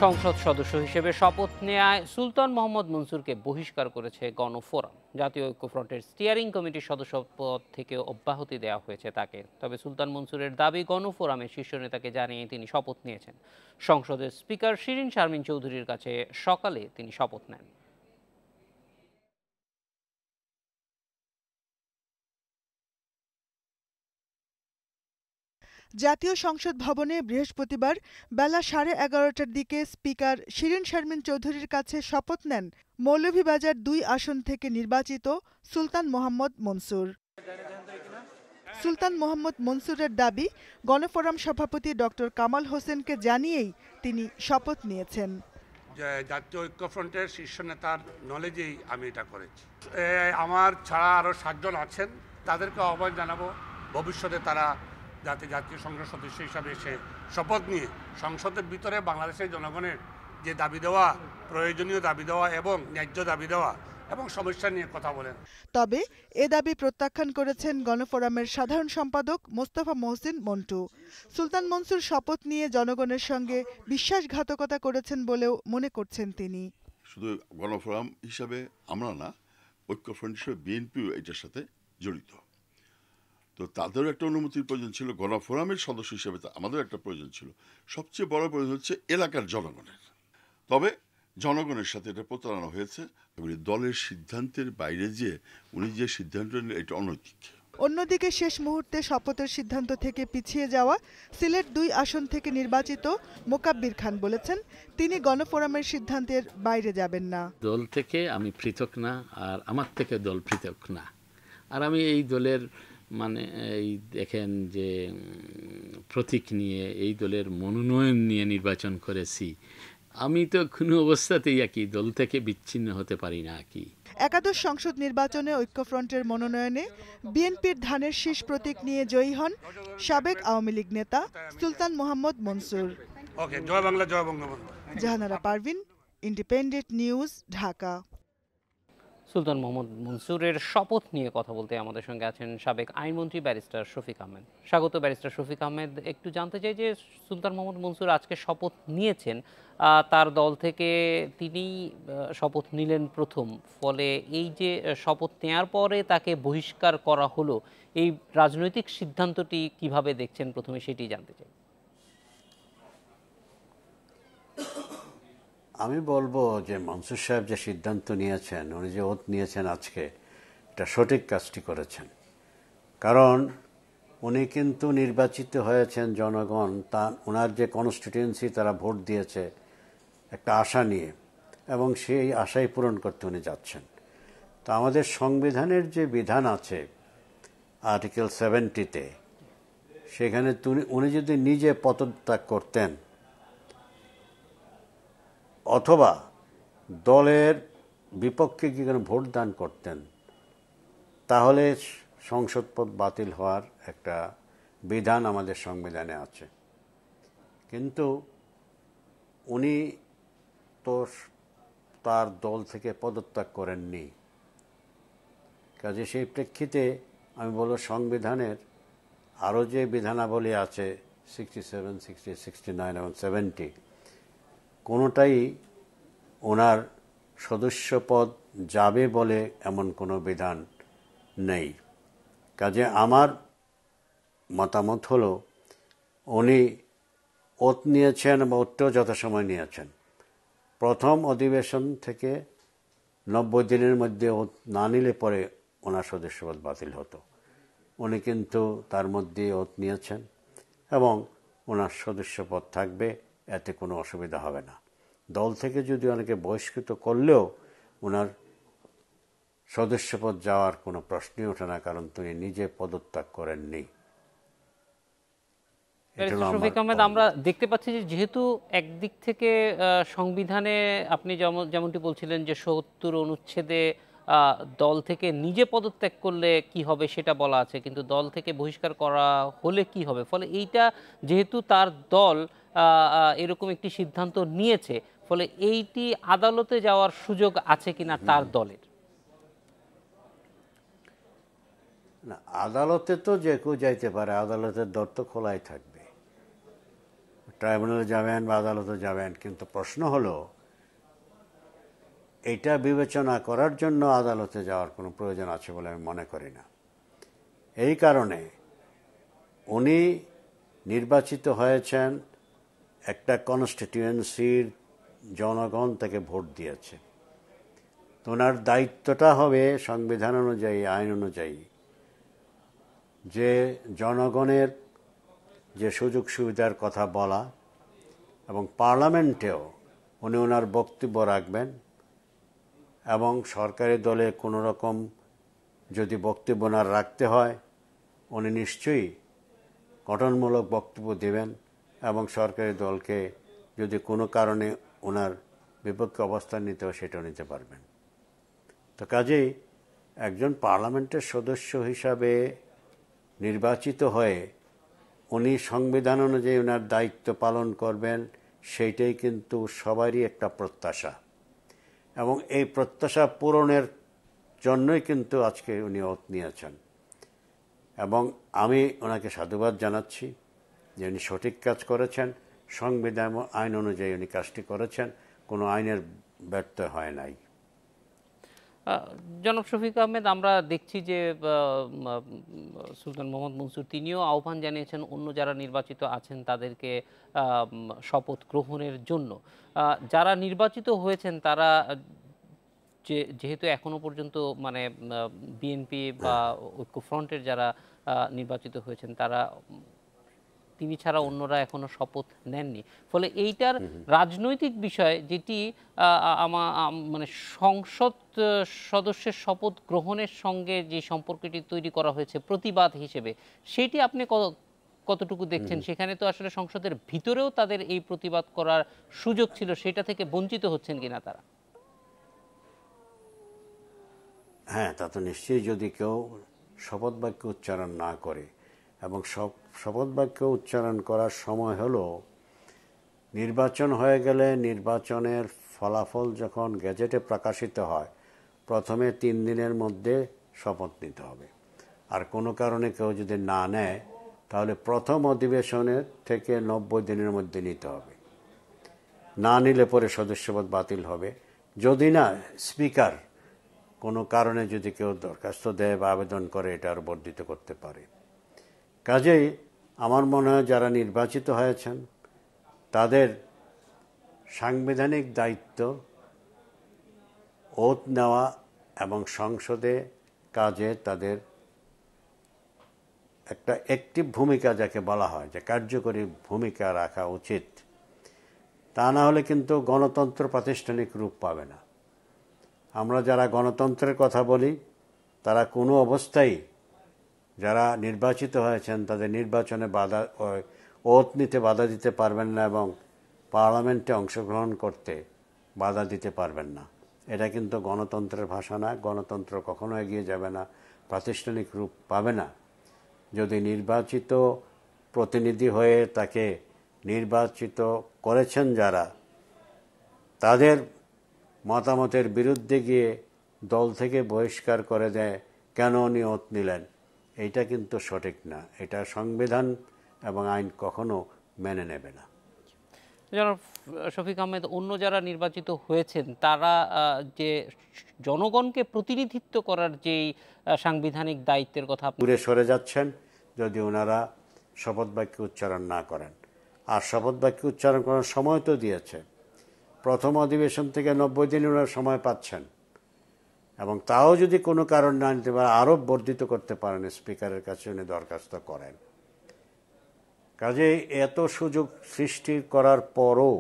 সংসদ সদস্য হিসেবে শপথ নেয়ায় সুলতান মোহাম্মদ মনসুরকে বহিষ্কার করেছে গণফোরাম। জাতীয় ঐক্যফ্রন্টের স্টিয়ারিং কমিটির সদস্য পদ থেকে অব্যাহতি দেওয়া হয়েছে তাকে। তবে সুলতান মনসুরের দাবি, গণফোরামের শীর্ষ নেতাকে জানিয়ে তিনি শপথ নিয়েছেন। সংসদের স্পিকার শিরিন শারমিন চৌধুরীর কাছে সকালে তিনি শপথ নেন। জাতীয় সংসদ ভবনে বৃহস্পতিবার বেলা 11:30টার দিকে স্পিকার শিরিন শারমিন চৌধুরীর কাছে শপথ নেন মৌলভীবাজার ২ আসন থেকে নির্বাচিত সুলতান মোহাম্মদ মনসুর। সুলতান মোহাম্মদ মনসুরের দাবি, গণফোরাম সভাপতি ডক্টর কামাল হোসেনকে জানিয়েই তিনি শপথ নিয়েছেন। জাতীয় ঐক্যফ্রন্টের শীর্ষ নেতার নলেজেই আমি এটা করেছি। আমার ছাড়া আরও 7 জন আছেন, তাদেরকে আহ্বান জানাবো ভবিষ্যতে তারা যাতে জাতীয় সংসদ সদস্য হিসাবে এসে শপথ নিয়ে সংসদের ভিতরে বাংলাদেশের জনগণের যে দাবি দেওয়া, প্রয়োজনীয় দাবি দেওয়া এবং ন্যায্য দাবি দেওয়া এবং সমস্যা নিয়ে কথা বলেন। তবে এ দাবি প্রত্যাখ্যান করেছেন গণফোরামের সাধারণ সম্পাদক মোস্তফা মহসিন মন্টু। সুলতান মনসুর শপথ নিয়ে জনগণের সঙ্গে বিশ্বাসঘাতকতা করেছেন বলেও মনে করছেন তিনি। শুধু গণফোরাম হিসাবে আমরা না, ঐক্যফ্রন্ট হিসেবে বিএনপিও এটার সাথে জড়িত। তো তাদেরও একটা অনুমতির প্রয়োজন ছিল, গণফোরামের সদস্য হিসেবে আমাদের একটা প্রয়োজন ছিল। সবচেয়ে বড় প্রয়োজন হচ্ছে এলাকার জনগণের। তবে জনগণের সাথে এটা প্রতারণা হয়েছে। দলের সিদ্ধান্তের বাইরে যে উনি যে সিদ্ধান্ত নিলেন এটা অনৈতিক। অন্যদিকে শেষ মুহূর্তে শপথের সিদ্ধান্ত থেকে পিছিয়ে যাওয়া সিলেট ২ আসন থেকে নির্বাচিত মোকাব্বির খান বলেছেন, তিনি গণফোরামের সিদ্ধান্তের বাইরে যাবেন না। দল থেকে আমি পৃথক না, আর আমার থেকে দল পৃথক না। আর আমি এই দলের এই দেখেন যে প্রতীক নিয়ে, এই দলের মনোনয়ন নিয়ে নির্বাচন করেছি। আমি তো কোনো অবস্থাতেই একই দল থেকে বিচ্ছিন্ন হতে পারি না। একাদশ সংসদ নির্বাচনে ঐক্যফ্রন্টের মনোনয়নে বিএনপির ধানের শীষ প্রতীক নিয়ে জয়ী হন সাবেক আওয়ামী লীগ নেতা সুলতান মোহাম্মদ মনসুর। জয় বাংলা, জয় বঙ্গবন্ধু। Jahanara Parvin, Independent News, Dhaka. সুলতান মোহাম্মদ মনসুরের শপথ নিয়ে কথা বলতে আমাদের সঙ্গে আছেন সাবেক আইনমন্ত্রী ব্যারিস্টার শফিক আহমেদ। স্বাগত ব্যারিস্টার শফিক আহমেদ। একটু জানতে চাই যে সুলতান মোহাম্মদ মনসুর আজকে শপথ নিয়েছেন, তার দল থেকে তিনি শপথ নিলেন প্রথম। ফলে এই যে শপথ নেওয়ার পরে তাকে বহিষ্কার করা হলো, এই রাজনৈতিক সিদ্ধান্তটি কিভাবে দেখছেন প্রথমে সেটি জানতে চাই। আমি বলবো যে মনসুর সাহেব যে সিদ্ধান্ত নিয়েছেন, উনি যে ওত নিয়েছেন আজকে, এটা সঠিক কাজটি করেছেন। কারণ উনি কিন্তু নির্বাচিত হয়েছেন, জনগণ ওনার যে কনস্টিটিউয়েন্সি তারা ভোট দিয়েছে একটা আশা নিয়ে, এবং সেই আশাই পূরণ করতে উনি যাচ্ছেন। তো আমাদের সংবিধানের যে বিধান আছে আর্টিকেল 70-তে, সেখানে উনি যদি নিজে পদত্যাগ করতেন অথবা দলের বিপক্ষে কি কোনো ভোট দান করতেন, তাহলে সংসদ পদ বাতিল হওয়ার একটা বিধান আমাদের সংবিধানে আছে। কিন্তু উনি তো তার দল থেকে পদত্যাগ করেননি। কাজে সেই প্রেক্ষিতে আমি বলব সংবিধানের আরও যে বিধানাবলী আছে 67, 60, 69 এবং 70, কোনোটাই ওনার সদস্যপদ যাবে বলে এমন কোনো বিধান নেই। কাজে আমার মতামত হলো উনি ওত নিয়েছেন বা ওতটাও যথাসময় নিয়েছেন। প্রথম অধিবেশন থেকে 90 দিনের মধ্যে ওত না নিলে পরে ওনার সদস্যপদ বাতিল হতো। উনি কিন্তু তার মধ্যে ওত নিয়েছেন এবং ওনার সদস্যপদ থাকবে, এতে কোনো অসুবিধা হবে না। দল থেকে যদি অনেকে বহিষ্কৃত করলেও ওনার সদস্যপদ যাওয়ার কোনো প্রশ্নই ওঠে না, কারণ তিনি নিজে পদত্যাগ করেননি। শফিক আহমেদ, আমরা দেখতে পাচ্ছি যে যেহেতু একদিক থেকে সংবিধানে আপনি যেমনটি বলছিলেন যে ৭০ অনুচ্ছেদে দল থেকে নিজে পদত্যাগ করলে কি হবে সেটা বলা আছে, কিন্তু দল থেকে বহিষ্কার করা হলে কি হবে। ফলে এইটা যেহেতু তার দল এরকম একটি সিদ্ধান্ত নিয়েছে, ফলে এইটি আদালতে যাওয়ার সুযোগ আছে কিনা তার দলের? না, আদালতে তো যে কেউ যাইতে পারে, আদালতের দ্বার তো খোলাই থাকবে। ট্রাইব্যুনালে যাবেন বা আদালতে যাবেন, কিন্তু প্রশ্ন হলো এটা বিবেচনা করার জন্য আদালতে যাওয়ার কোনো প্রয়োজন আছে বলে আমি মনে করি না। এই কারণে উনি নির্বাচিত হয়েছেন, একটা কনস্টিটিউয়েন্সির জনগণ থেকে ভোট দিয়েছে, তো ওনার দায়িত্বটা হবে সংবিধান অনুযায়ী, আইন অনুযায়ী, যে জনগণের যে সুযোগ সুবিধার কথা বলা, এবং পার্লামেন্টেও উনি ওনার বক্তব্য রাখবেন, এবং সরকারি দলে কোনো রকম যদি বক্তব্য না রাখতে হয় উনি নিশ্চয়ই গঠনমূলক বক্তব্য দেবেন, এবং সরকারি দলকে যদি কোনো কারণে ওনার বিপক্ষে অবস্থান নিতে হয় সেটাও নিতে পারবেন। তো কাজেই একজন পার্লামেন্টের সদস্য হিসাবে নির্বাচিত হয়ে উনি সংবিধান অনুযায়ী ওনার দায়িত্ব পালন করবেন, সেইটাই কিন্তু সবারই একটা প্রত্যাশা, এবং এই প্রত্যাশা পূরণের জন্যই কিন্তু আজকে উনি ওত নিয়েছেন। এবং আমি ওনাকে সাধুবাদ জানাচ্ছি যে উনি সঠিক কাজ করেছেন, সংবিধান আইন অনুযায়ী উনি কাজটি করেছেন, কোনো আইনের ব্যর্থ হয় নাই। জনাব শফিক আহমেদ, আমরা দেখছি যে সুলতান মোহাম্মদ মনসুর তিনিও আহ্বান জানিয়েছেন অন্য যারা নির্বাচিত আছেন তাদেরকে শপথ গ্রহণের জন্য। যারা নির্বাচিত হয়েছেন তারা যেহেতু এখনো পর্যন্ত মানে বিএনপি বা ঐক্যফ্রন্টের যারা নির্বাচিত হয়েছেন তারা, তিনি ছাড়া অন্যরা এখনো শপথ নেননি, ফলে এইটার রাজনৈতিক বিষয় যেটি মানে সংসদ সদস্যের শপথ গ্রহণের সঙ্গে যে সম্পর্কটি তৈরি করা হয়েছে প্রতিবাদ হিসেবে, সেটি আপনি কতটুকু দেখছেন? সেখানে তো আসলে সংসদের ভিতরেও তাদের এই প্রতিবাদ করার সুযোগ ছিল, সেটা থেকে বঞ্চিত হচ্ছেন কিনা তারা? হ্যাঁ, তা তো নিশ্চয়ই। যদি কেউ শপথ বাক্য উচ্চারণ না করে, এবং শপথ বাক্য উচ্চারণ করার সময় হলো নির্বাচন হয়ে গেলে, নির্বাচনের ফলাফল যখন গেজেটে প্রকাশিত হয় প্রথমে 3 দিনের মধ্যে শপথ নিতে হবে। আর কোনো কারণে কেউ যদি না নেয় তাহলে প্রথম অধিবেশনের থেকে 90 দিনের মধ্যে নিতে হবে। না নিলে পরে সদস্যপদ বাতিল হবে। যদি না স্পিকার কোনো কারণে যদি কেউ দরখাস্ত দেয় বা আবেদন করে, এটা আরও বর্ধিত করতে পারে। কাজেই আমার মনে হয় যারা নির্বাচিত হয়েছেন তাদের সাংবিধানিক দায়িত্ব ওত নেওয়া এবং সংসদে কাজে তাদের একটা অ্যাক্টিভ ভূমিকা, যাকে বলা হয় যে কার্যকরী ভূমিকা রাখা উচিত। তা না হলে কিন্তু গণতন্ত্র প্রাতিষ্ঠানিক রূপ পাবে না। আমরা যারা গণতন্ত্রের কথা বলি তারা কোনো অবস্থায় যারা নির্বাচিত হয়েছেন তাদের নির্বাচনে ওত নিতে বাধা দিতে পারবেন না, এবং পার্লামেন্টে অংশগ্রহণ করতে বাধা দিতে পারবেন না। এটা কিন্তু গণতন্ত্রের ভাষা না। গণতন্ত্র কখনো এগিয়ে যাবে না, প্রাতিষ্ঠানিক রূপ পাবে না যদি নির্বাচিত প্রতিনিধি হয়ে তাকে নির্বাচিত করেছেন যারা, তাদের মতামতের বিরুদ্ধে গিয়ে দল থেকে বহিষ্কার করে দেয়, কেন উনি ওত নিলেন। এইটা কিন্তু সঠিক না। এটা সংবিধান এবং আইন কখনো মেনে নেবে না। জনাব শফিক আহমেদ, অন্য যারা নির্বাচিত হয়েছেন তারা যে জনগণকে প্রতিনিধিত্ব করার যেই সাংবিধানিক দায়িত্বের কথা দূরে সরে যাচ্ছেন যদি ওনারা শপথ বাক্য উচ্চারণ না করেন। আর শপথ বাক্য উচ্চারণ করার সময় তো দিয়েছে, প্রথম অধিবেশন থেকে 90 দিন ওনারা সময় পাচ্ছেন, এবং তাও যদি কোনো কারণ না নিতে পারে আরও বর্ধিত করতে পারেন, স্পিকারের কাছে উনি দরখাস্ত করেন। কাজেই এত সুযোগ সৃষ্টি করার পরও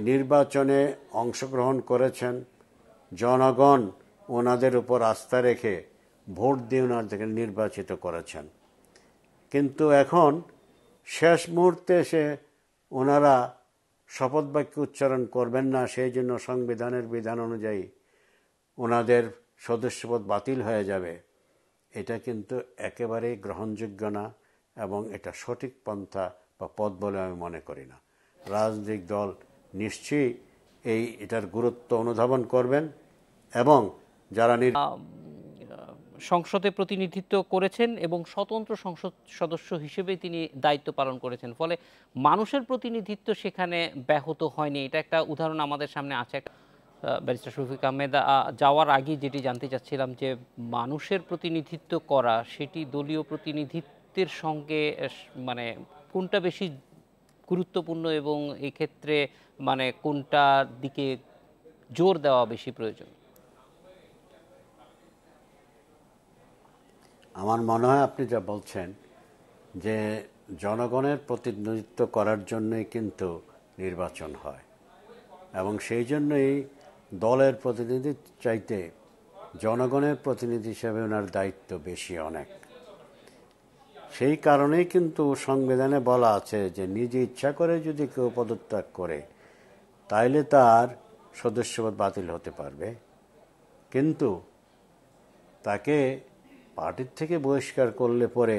নির্বাচনে অংশগ্রহণ করেছেন, জনগণ ওনাদের উপর আস্থা রেখে ভোট দিয়ে ওনাদেরকে নির্বাচিত করেছেন। কিন্তু এখন শেষ মুহূর্তে এসে ওনারা শপথ বাক্য উচ্চারণ করবেন না, সেই জন্য সংবিধানের বিধান অনুযায়ী ওনাদের সদস্যপদ বাতিল হয়ে যাবে। এটা কিন্তু একেবারেই গ্রহণযোগ্য না, এবং এটা সঠিক পন্থা বা পথ বলে আমি মনে করি না। রাজনৈতিক দল নিশ্চয়ই এটার গুরুত্ব অনুধাবন করবেন, এবং যারা সংসদে প্রতিনিধিত্ব করেছেন এবং স্বতন্ত্র সংসদ সদস্য হিসেবে তিনি দায়িত্ব পালন করেছেন, ফলে মানুষের প্রতিনিধিত্ব সেখানে ব্যাহত হয়নি। এটা একটা উদাহরণ আমাদের সামনে আছে। ব্যারিস্টার শফিক আহমেদ, যাওয়ার আগে যেটি জানতে চাচ্ছিলাম যে মানুষের প্রতিনিধিত্ব করা সেটি দলীয় প্রতিনিধিত্বের সঙ্গে মানে কোনটা বেশি গুরুত্বপূর্ণ এবং এক্ষেত্রে মানে কোনটার দিকে জোর দেওয়া বেশি প্রয়োজন? আমার মনে হয় আপনি যা বলছেন যে জনগণের প্রতিনিধিত্ব করার জন্যই কিন্তু নির্বাচন হয় এবং সেই জন্যই দলের প্রতিনিধি চাইতে জনগণের প্রতিনিধি হিসেবে ওনার দায়িত্ব বেশি অনেক। সেই কারণেই কিন্তু সংবিধানে বলা আছে যে নিজে ইচ্ছা করে যদি কেউ পদত্যাগ করে তাইলে তার সদস্যপদ বাতিল হতে পারবে, কিন্তু তাকে পার্টির থেকে বহিষ্কার করলে পরে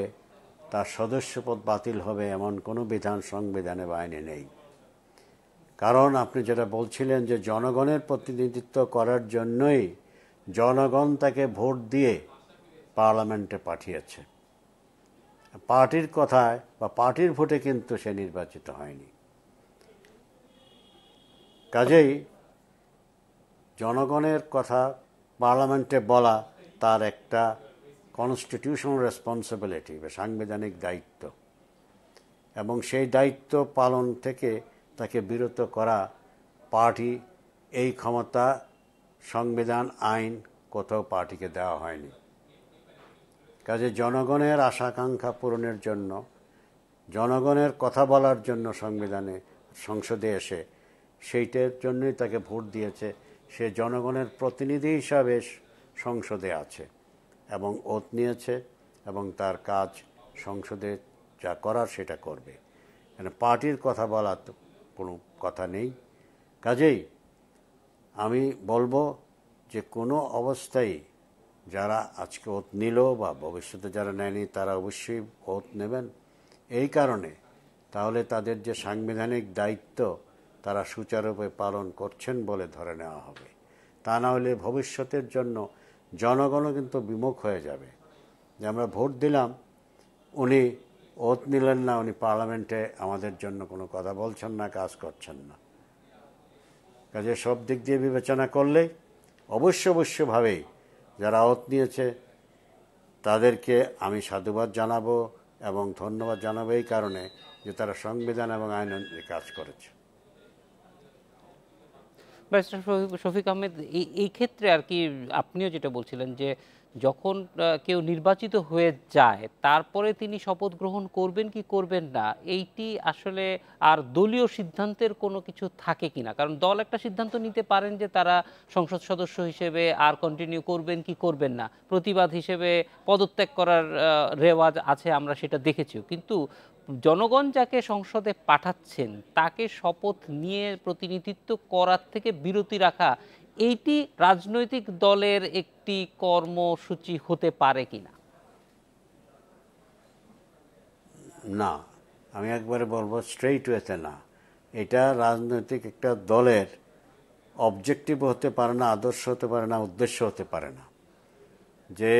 তার সদস্যপদ বাতিল হবে এমন কোনো বিধান সংবিধানে বা আইনে নেই। কারণ আপনি যেটা বলছিলেন যে জনগণের প্রতিনিধিত্ব করার জন্যই জনগণ তাকে ভোট দিয়ে পার্লামেন্টে পাঠিয়েছে। পার্টির কথায় বা পার্টির ভোটে কিন্তু সে নির্বাচিত হয়নি। কাজেই জনগণের কথা পার্লামেন্টে বলা তার একটা কনস্টিটিউশনাল রেসপন্সিবিলিটি বা সাংবিধানিক দায়িত্ব, এবং সেই দায়িত্ব পালন থেকে তাকে বিরত করা পার্টি এই ক্ষমতা সংবিধান আইন কোথাও পার্টিকে দেওয়া হয়নি। কাজে জনগণের আশাকাঙ্ক্ষা পূরণের জন্য, জনগণের কথা বলার জন্য সংসদে এসে সেইটার জন্যই তাকে ভোট দিয়েছে। সে জনগণের প্রতিনিধি হিসাবে সংসদে আছে এবং ওত নিয়েছে এবং তার কাজ সংসদে যা করার সেটা করবে। মানে পার্টির কথা বলার তো কোনো কথা নেই। কাজেই আমি বলবো যে কোনো অবস্থায় যারা আজকে ওত নিল বা ভবিষ্যতে যারা নেয়নি তারা অবশ্যই ওত নেবেন। এই কারণে তাহলে তাদের যে সাংবিধানিক দায়িত্ব তারা সুচারুরূপে পালন করছেন বলে ধরে নেওয়া হবে। তা না হলে ভবিষ্যতের জন্য জনগণও কিন্তু বিমুখ হয়ে যাবে যে আমরা ভোট দিলাম, উনি ওত নিলেন না, উনি পার্লামেন্টে আমাদের জন্য কোনো কথা বলছেন না, কাজ করছেন না। কাজে সব দিক দিয়ে বিবেচনা করলে অবশ্যভাবেই যারা ওত নিয়েছে তাদেরকে আমি সাধুবাদ জানাবো এবং ধন্যবাদ জানাবো এই কারণে যে তারা সংবিধান এবং আইন অনুযায়ী কাজ করেছে। ব্যারিস্টার শফিক আহমেদ, এই ক্ষেত্রে আর কি আপনিও যেটা বলছিলেন যে যখন কেউ নির্বাচিত হয়ে যায় তারপরে তিনি শপথ গ্রহণ করবেন কি করবেন না, এইটি আসলে আর দলীয় সিদ্ধান্তের কোনো কিছু থাকে কিনা। কারণ দল একটা সিদ্ধান্ত নিতে পারেন যে তারা সংসদ সদস্য হিসেবে আর কন্টিনিউ করবেন কি করবেন না, প্রতিবাদ হিসেবে পদত্যাগ করার রেওয়াজ আছে, আমরা সেটা দেখেছিও। কিন্তু জনগণ যাকে সংসদে পাঠাচ্ছেন তাকে শপথ নিয়ে প্রতিনিধিত্ব করার থেকে বিরতি রাখা, এইটি রাজনৈতিক দলের একটি কর্মসূচি হতে পারে কিনা? না, আমি একবারে বলবো স্ট্রেইট ওয়েতে না। এটা রাজনৈতিক একটা দলের অবজেক্টিভ হতে পারে না, আদর্শ হতে পারে না, উদ্দেশ্য হতে পারে না। যে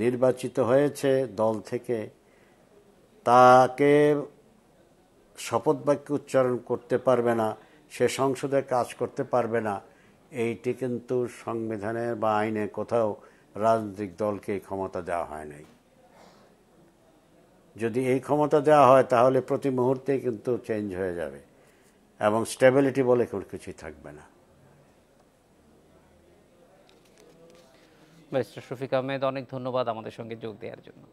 নির্বাচিত হয়েছে দল থেকে তাকে শপথ বাক্য উচ্চারণ করতে পারবে না, সে সংসদে কাজ করতে পারবে না, এইটি কিন্তু সংবিধানের বা আইনে কোথাও রাজনৈতিক দলকে এই ক্ষমতা দেওয়া হয় নাই। যদি এই ক্ষমতা দেওয়া হয় তাহলে প্রতি মুহূর্তেই কিন্তু চেঞ্জ হয়ে যাবে এবং স্টেবিলিটি বলে কোনো কিছুই থাকবে না। ব্যারিস্টার শফিক আহমেদ, অনেক ধন্যবাদ আমাদের সঙ্গে যোগ দেওয়ার জন্য।